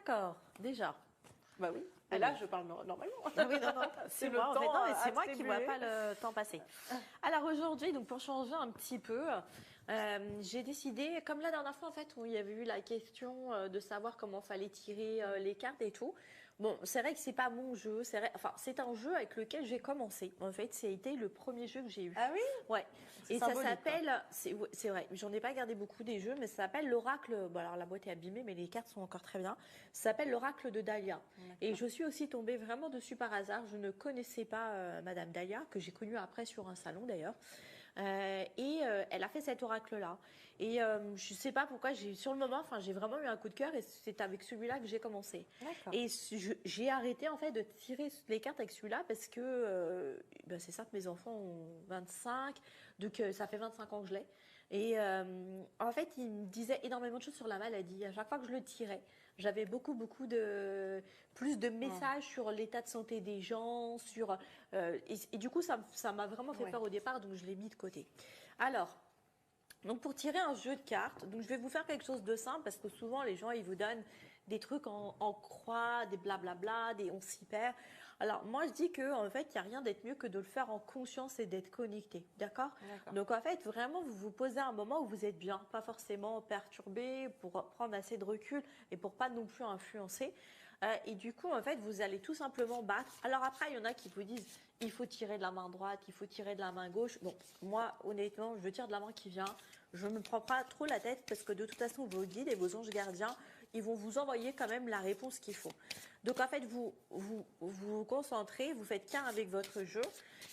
D'accord, déjà. Bah oui. Et Allez. là, je parle normalement. Ah oui, non, non, c'est moi, en fait, non, mais c'est moi qui ne vois attribué. pas le temps passer. Alors aujourd'hui, donc pour changer un petit peu, j'ai décidé, comme la dernière fois en fait, où il y avait eu la question de savoir comment fallait tirer les cartes et tout. Bon, c'est vrai que c'est pas mon jeu, enfin c'est un jeu avec lequel j'ai commencé. En fait, c'était le premier jeu que j'ai eu. Ah oui? Ouais. C'est Et ça symbolique, s'appelle, c'est vrai, j'en ai pas gardé beaucoup des jeux, mais ça s'appelle l'oracle. Bon alors la boîte est abîmée, mais les cartes sont encore très bien. Ça s'appelle l'oracle de Dahlia. Et je suis aussi tombée vraiment dessus par hasard. Je ne connaissais pas Madame Dahlia, que j'ai connue après sur un salon d'ailleurs. Elle a fait cet oracle-là. Et je sais pas pourquoi, sur le moment, enfin, j'ai vraiment eu un coup de cœur et c'est avec celui-là que j'ai commencé. D'accord. Et j'ai arrêté en fait de tirer les cartes avec celui-là parce que ben, c'est simple, mes enfants ont 25, donc ça fait 25 ans que je l'ai. Et en fait, il me disait énormément de choses sur la maladie. À chaque fois que je le tirais, j'avais beaucoup plus de messages sur l'état de santé des gens, et du coup, ça m'a vraiment fait peur au départ, donc je l'ai mis de côté. Alors, donc pour tirer un jeu de cartes, donc je vais vous faire quelque chose de simple parce que souvent les gens ils vous donnent des trucs en croix, des blablabla, des on s'y perd. Alors moi je dis que en fait il n'y a rien d'être mieux que de le faire en conscience et d'être connecté, d'accord? Donc en fait vraiment vous vous posez un moment où vous êtes bien, pas forcément perturbé, pour prendre assez de recul et pour pas non plus influencer. Et du coup en fait vous allez tout simplement battre. Alors après il y en a qui vous disent il faut tirer de la main droite, il faut tirer de la main gauche. Bon, moi, honnêtement, je tire de la main qui vient. Je ne me prends pas trop la tête parce que de toute façon, vos guides et vos anges gardiens, ils vont vous envoyer quand même la réponse qu'il faut. Donc, en fait, vous concentrez, vous faites qu'un avec votre jeu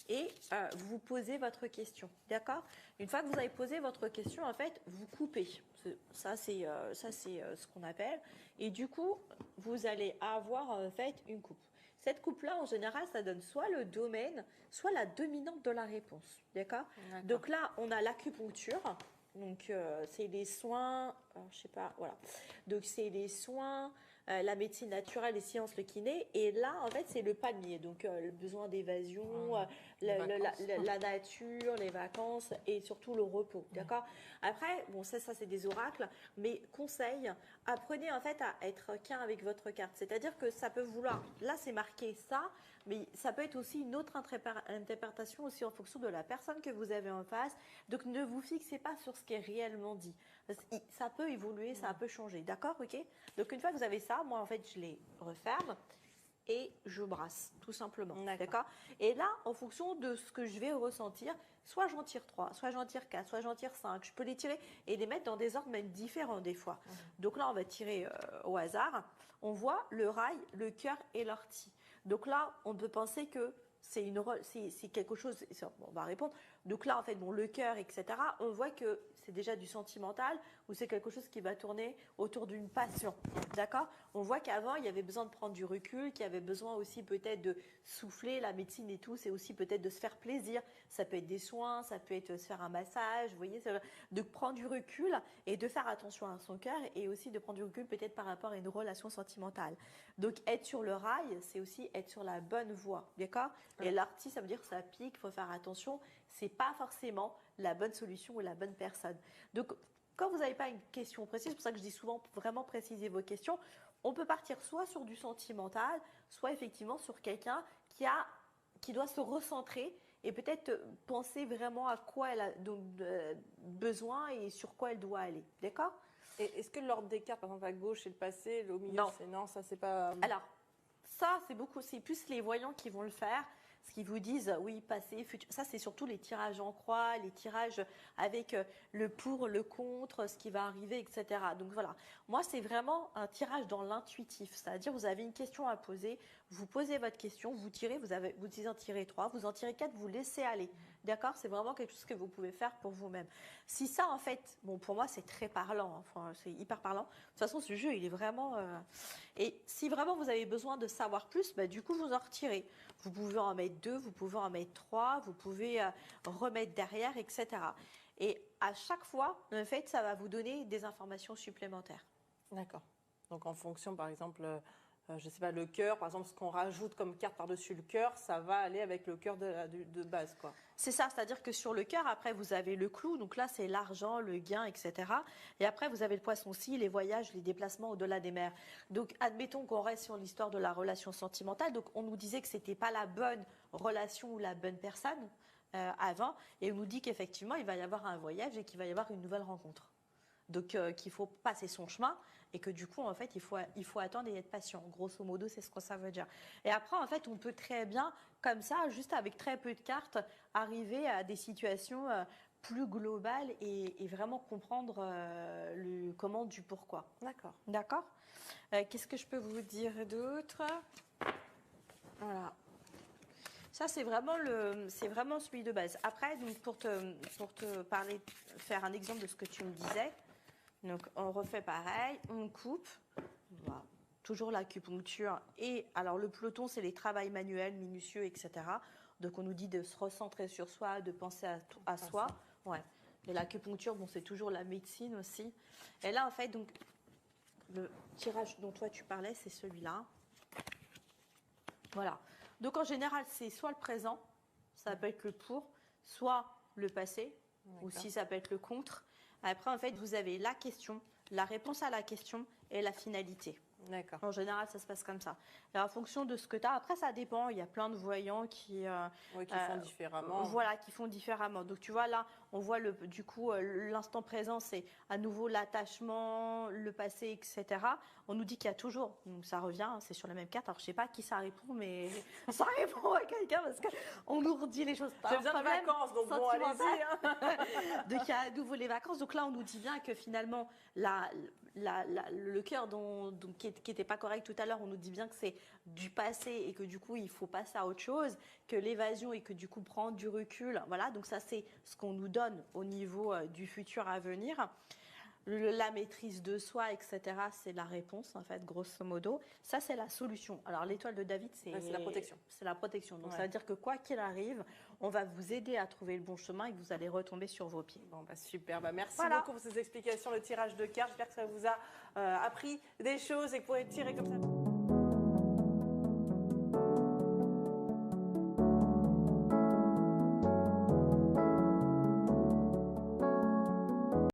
et vous posez votre question. D'accord? Une fois que vous avez posé votre question, en fait, vous coupez. Ça, c'est ce qu'on appelle. Et du coup, vous allez avoir en fait une coupe. Cette coupe-là, en général, ça donne soit le domaine, soit la dominante de la réponse. D'accord? Donc là, on a l'acupuncture. Donc, c'est les soins, je sais pas, voilà. Donc, c'est les soins, la médecine naturelle, les sciences, le kiné. Et là, en fait, c'est le palmier. Donc, le besoin d'évasion, la nature, les vacances et surtout le repos. D'accord? Après, bon, ça c'est des oracles. Mais conseil, apprenez en fait à être qu'un avec votre carte. C'est-à-dire que ça peut vouloir, là c'est marqué ça, mais ça peut être aussi une autre interprétation aussi en fonction de la personne que vous avez en face. Donc ne vous fixez pas sur ce qui est réellement dit. Ça peut évoluer, ça peut changer. D'accord? Ok? Donc une fois que vous avez ça, moi en fait je les referme et je brasse, tout simplement. D'accord? Et là, en fonction de ce que je vais ressentir, soit j'en tire 3, soit j'en tire 4, soit j'en tire 5. Je peux les tirer et les mettre dans des ordres même différents des fois. Donc là, on va tirer au hasard. On voit le rail, le cœur et l'ortie. Donc là, on peut penser que c'est quelque chose, on va répondre. Donc là, en fait, bon, le cœur, etc., on voit que c'est déjà du sentimental ou c'est quelque chose qui va tourner autour d'une passion. D'accord? On voit qu'avant, il y avait besoin de prendre du recul, qu'il y avait besoin aussi peut-être de souffler, la médecine et tout, c'est aussi peut-être de se faire plaisir. Ça peut être des soins, ça peut être se faire un massage, vous voyez, de prendre du recul et de faire attention à son cœur et aussi de prendre du recul peut-être par rapport à une relation sentimentale. Donc, être sur le rail, c'est aussi être sur la bonne voie. D'accord? Et l'artiste, ça veut dire que ça pique, il faut faire attention. C'est pas forcément la bonne solution ou la bonne personne. Donc, quand vous n'avez pas une question précise, c'est pour ça que je dis souvent vraiment préciser vos questions, on peut partir soit sur du sentimental, soit effectivement sur quelqu'un qui doit se recentrer et peut-être penser vraiment à quoi elle a besoin et sur quoi elle doit aller. D'accord? Et est-ce que l'ordre des cartes, par exemple à gauche c'est le passé, au milieu Non. c'est non, ça c'est pas. Alors, ça, c'est plus les voyants qui vont le faire. Ce qu'ils vous disent, oui, passé, futur. Ça, c'est surtout les tirages en croix, les tirages avec le pour, le contre, ce qui va arriver, etc. Donc voilà. Moi, c'est vraiment un tirage dans l'intuitif. C'est-à-dire, vous avez une question à poser, vous posez votre question, vous tirez, vous en tirez 3, vous en tirez 4, vous laissez aller. D'accord? C'est vraiment quelque chose que vous pouvez faire pour vous-même. Si ça, en fait, bon, pour moi, c'est très parlant. Enfin, c'est hyper parlant. De toute façon, ce jeu, il est vraiment. Et si vraiment vous avez besoin de savoir plus, bah, du coup, vous en retirez. Vous pouvez en mettre 2, vous pouvez en mettre 3, vous pouvez remettre derrière, etc. Et à chaque fois, en fait, ça va vous donner des informations supplémentaires. D'accord. Donc en fonction, par exemple, je ne sais pas, le cœur, par exemple, ce qu'on rajoute comme carte par-dessus le cœur, ça va aller avec le cœur de base, quoi. C'est ça, c'est-à-dire que sur le cœur, après, vous avez le clou, donc là, c'est l'argent, le gain, etc. Et après, vous avez le poisson-ci, les voyages, les déplacements au-delà des mers. Donc, admettons qu'on reste sur l'histoire de la relation sentimentale. Donc, on nous disait que c'était pas la bonne relation ou la bonne personne avant. Et on nous dit qu'effectivement, il va y avoir un voyage et qu'il va y avoir une nouvelle rencontre. Donc, qu'il faut passer son chemin et que du coup, en fait, il faut attendre et être patient. Grosso modo, c'est ce que ça veut dire. Et après, en fait, on peut très bien, comme ça, juste avec très peu de cartes, arriver à des situations plus globales et vraiment comprendre le comment du pourquoi. D'accord. D'accord. Qu'est-ce que je peux vous dire d'autre? Voilà. Ça, c'est vraiment celui de base. Après, donc, pour te parler, faire un exemple de ce que tu me disais, donc on refait pareil, on coupe, voilà. Toujours l'acupuncture. Et alors le peloton, c'est les travails manuels, minutieux, etc. Donc on nous dit de se recentrer sur soi, de penser à soi. Ouais. Et l'acupuncture, bon, c'est toujours la médecine aussi. Et là, en fait, donc le tirage dont toi tu parlais, c'est celui-là. Voilà. Donc en général, c'est soit le présent, ça peut être le pour, soit le passé, ou si ça peut être le contre. Après, en fait, vous avez la question, la réponse à la question et la finalité. D'accord. En général, ça se passe comme ça. Et en fonction de ce que tu as, après, ça dépend. Il y a plein de voyants qui font différemment. Voilà, qui font différemment. Donc, tu vois, là, on voit du coup l'instant présent, c'est à nouveau l'attachement, le passé, etc. On nous dit qu'il y a toujours, donc ça revient, hein, c'est sur la même carte. Alors, je sais pas à qui ça répond, mais ça répond à quelqu'un parce qu'on nous redit les choses. J'ai besoin de vacances, donc bon, allez-y. Hein. Donc, il y a à nouveau les vacances. Donc là, on nous dit bien que finalement, le cœur qui n'était pas correct tout à l'heure, on nous dit bien que c'est du passé et que du coup, il faut passer à autre chose, que l'évasion et que du coup, prendre du recul. Voilà, donc ça, c'est ce qu'on nous donne au niveau du futur à venir. La maîtrise de soi, etc., c'est la réponse, en fait, grosso modo. Ça, c'est la solution. Alors, l'étoile de David, c'est la protection. C'est la protection. Donc, ça veut dire que quoi qu'il arrive, on va vous aider à trouver le bon chemin et que vous allez retomber sur vos pieds. Bon, bah super. Bah, merci beaucoup pour ces explications, le tirage de cartes. J'espère que ça vous a appris des choses et que vous pourrez tirer comme ça.